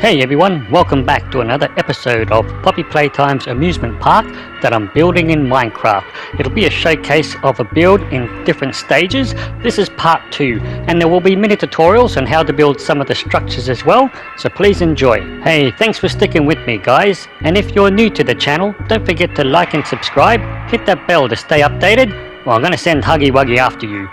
Hey everyone, welcome back to another episode of Poppy Playtime's Amusement Park that I'm building in Minecraft. It'll be a showcase of a build in different stages. This is part 2 and there will be mini tutorials on how to build some of the structures as well, so please enjoy. Hey, thanks for sticking with me guys, and if you're new to the channel, don't forget to like and subscribe, hit that bell to stay updated. Well, I'm going to send Huggy Wuggy after you.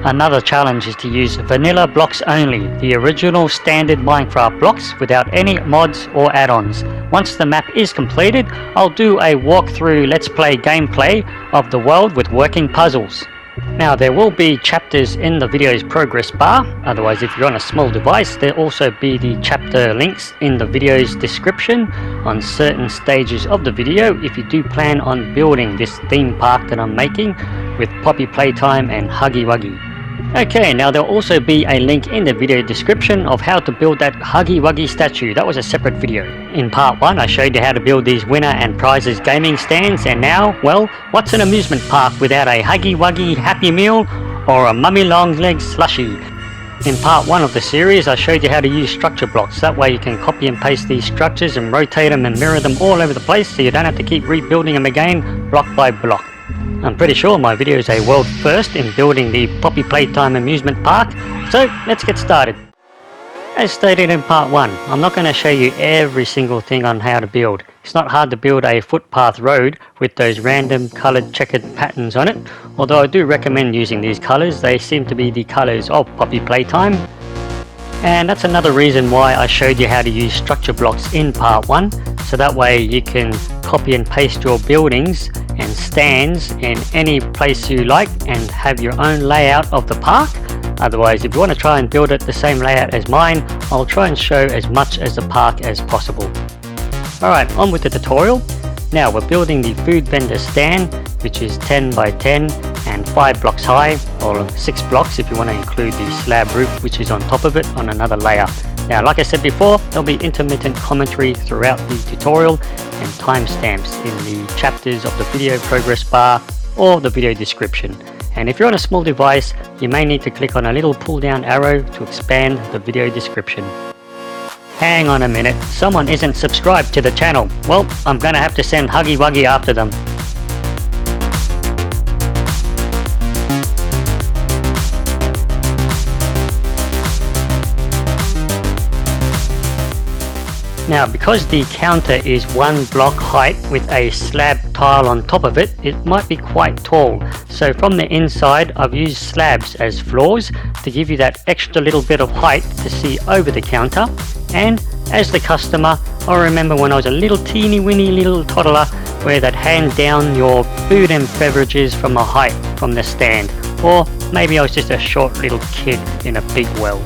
Another challenge is to use vanilla blocks only, the original standard Minecraft blocks without any mods or add-ons. Once the map is completed, I'll do a walkthrough let's play gameplay of the world with working puzzles. Now there will be chapters in the video's progress bar, otherwise if you're on a small device there'll also be the chapter links in the video's description on certain stages of the video if you do plan on building this theme park that I'm making with Poppy Playtime and Huggy Wuggy. Okay, now there'll also be a link in the video description of how to build that Huggy Wuggy statue. That was a separate video. In part 1 I showed you how to build these winner and prizes gaming stands, and now, well, what's an amusement park without a Huggy Wuggy Happy Meal or a mummy long leg Slushy? In part 1 of the series I showed you how to use structure blocks, that way you can copy and paste these structures and rotate them and mirror them all over the place so you don't have to keep rebuilding them again block by block. I'm pretty sure my video is a world first in building the Poppy Playtime Amusement Park, so let's get started. As stated in part 1, I'm not going to show you every single thing on how to build. It's not hard to build a footpath road with those random coloured checkered patterns on it, although I do recommend using these colours. They seem to be the colours of Poppy Playtime. And that's another reason why I showed you how to use structure blocks in part 1, so that way you can copy and paste your buildings and stands in any place you like and have your own layout of the park. Otherwise, if you want to try and build it the same layout as mine, I'll try and show as much as the park as possible. Alright, on with the tutorial. Now we're building the food vendor stand, which is 10 by 10 and 5 blocks high, or 6 blocks if you want to include the slab roof which is on top of it on another layer. Now like I said before, there'll be intermittent commentary throughout the tutorial and timestamps in the chapters of the video progress bar or the video description. And if you're on a small device, you may need to click on a little pull down arrow to expand the video description. Hang on a minute, someone isn't subscribed to the channel. Well, I'm gonna have to send Huggy Wuggy after them. Now because the counter is 1 block height with a slab tile on top of it, it might be quite tall. So from the inside I've used slabs as floors to give you that extra little bit of height to see over the counter. And as the customer, I remember when I was a little teeny weeny little toddler where they'd hand down your food and beverages from a height from the stand. Or maybe I was just a short little kid in a big well.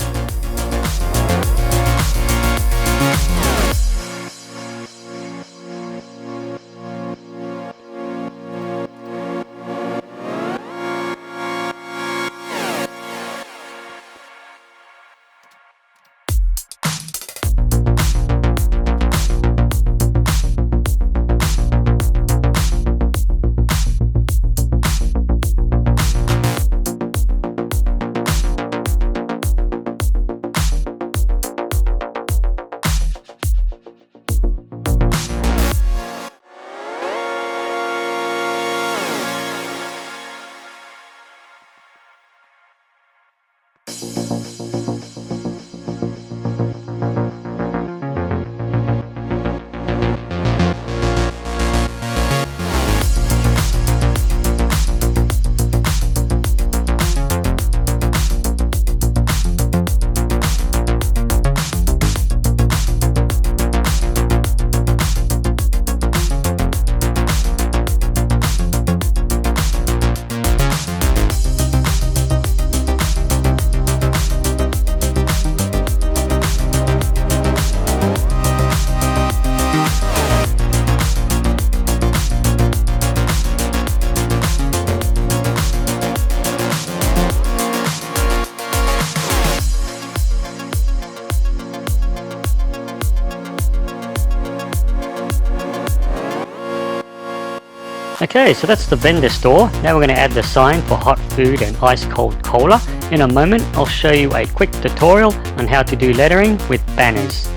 Okay, so that's the vendor store. Now we're going to add the sign for hot food and ice cold cola. In a moment I'll show you a quick tutorial on how to do lettering with banners.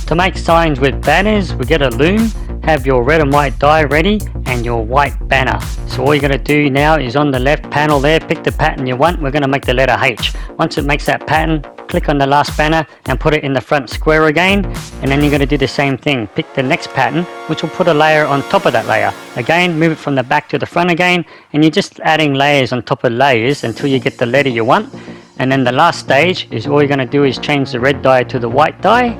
To make signs with banners, we get a loom, have your red and white die ready, and your white banner. So all you're going to do now is on the left panel there, pick the pattern you want. We're going to make the letter H. Once it makes that pattern, click on the last banner and put it in the front square again, and then you're going to do the same thing. Pick the next pattern, which will put a layer on top of that layer. Again, move it from the back to the front again, and you're just adding layers on top of layers until you get the letter you want. And then the last stage is all you're going to do is change the red die to the white die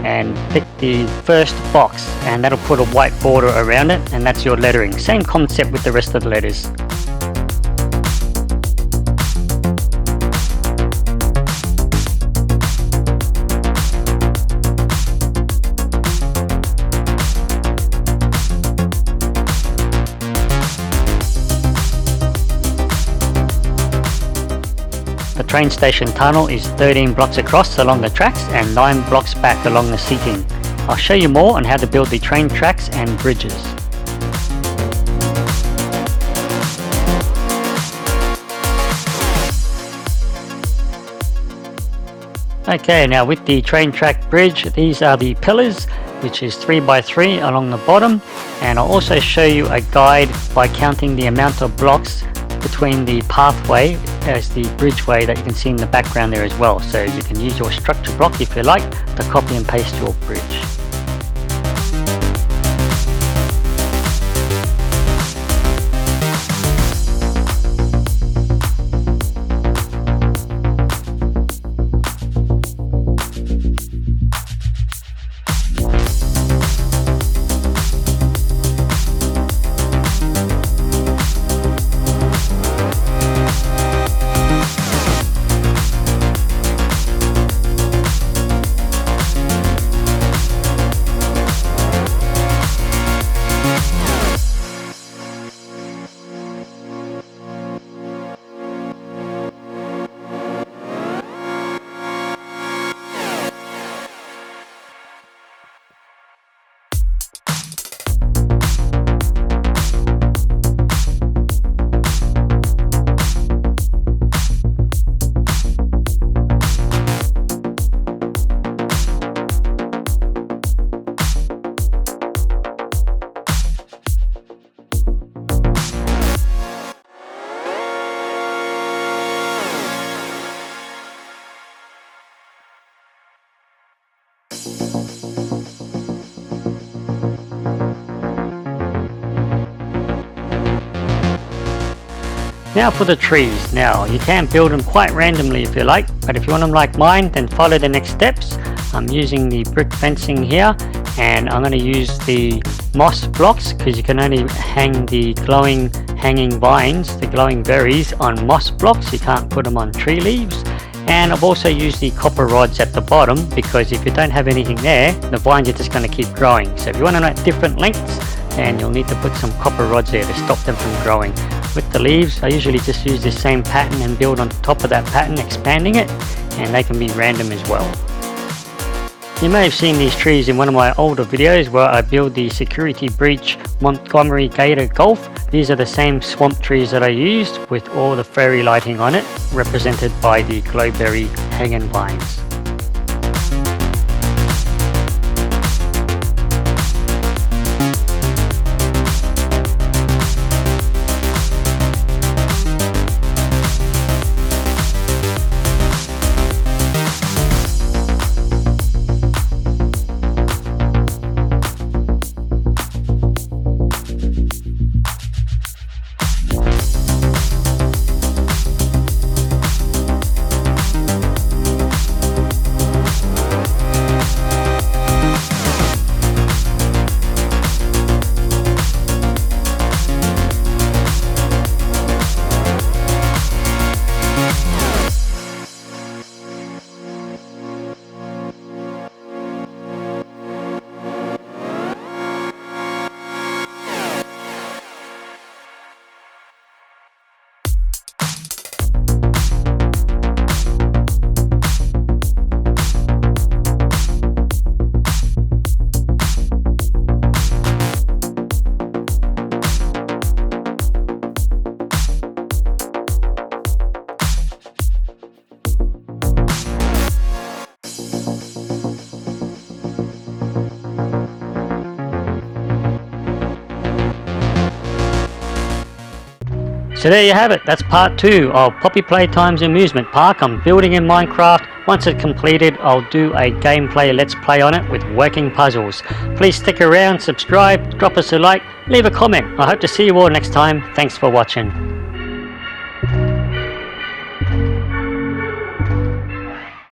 and pick the first box, and that'll put a white border around it, and that's your lettering. Same concept with the rest of the letters. The train station tunnel is 13 blocks across along the tracks and 9 blocks back along the seating. I'll show you more on how to build the train tracks and bridges. Okay, now with the train track bridge, these are the pillars, which is 3 by 3 along the bottom, and I'll also show you a guide by counting the amount of blocks between the pathway as the bridgeway that you can see in the background there as well. So you can use your structure block if you like to copy and paste your bridge. Now for the trees. Now you can build them quite randomly if you like, but if you want them like mine, then follow the next steps. I'm using the brick fencing here, and I'm going to use the moss blocks because you can only hang the glowing hanging vines, the glowing berries, on moss blocks. You can't put them on tree leaves. And I've also used the copper rods at the bottom because if you don't have anything there, the vines are just going to keep growing. So if you want them at different lengths, then you'll need to put some copper rods there to stop them from growing. With the leaves, I usually just use the same pattern and build on top of that pattern, expanding it, and they can be random as well. You may have seen these trees in one of my older videos where I build the security breach Montgomery Gator Golf. These are the same swamp trees that I used with all the fairy lighting on it, represented by the glowberry hanging vines. So there you have it, that's part 2 of Poppy Playtime's Amusement Park I'm building in Minecraft. Once it's completed, I'll do a gameplay let's play on it with working puzzles. Please stick around, subscribe, drop us a like, leave a comment. I hope to see you all next time. Thanks for watching.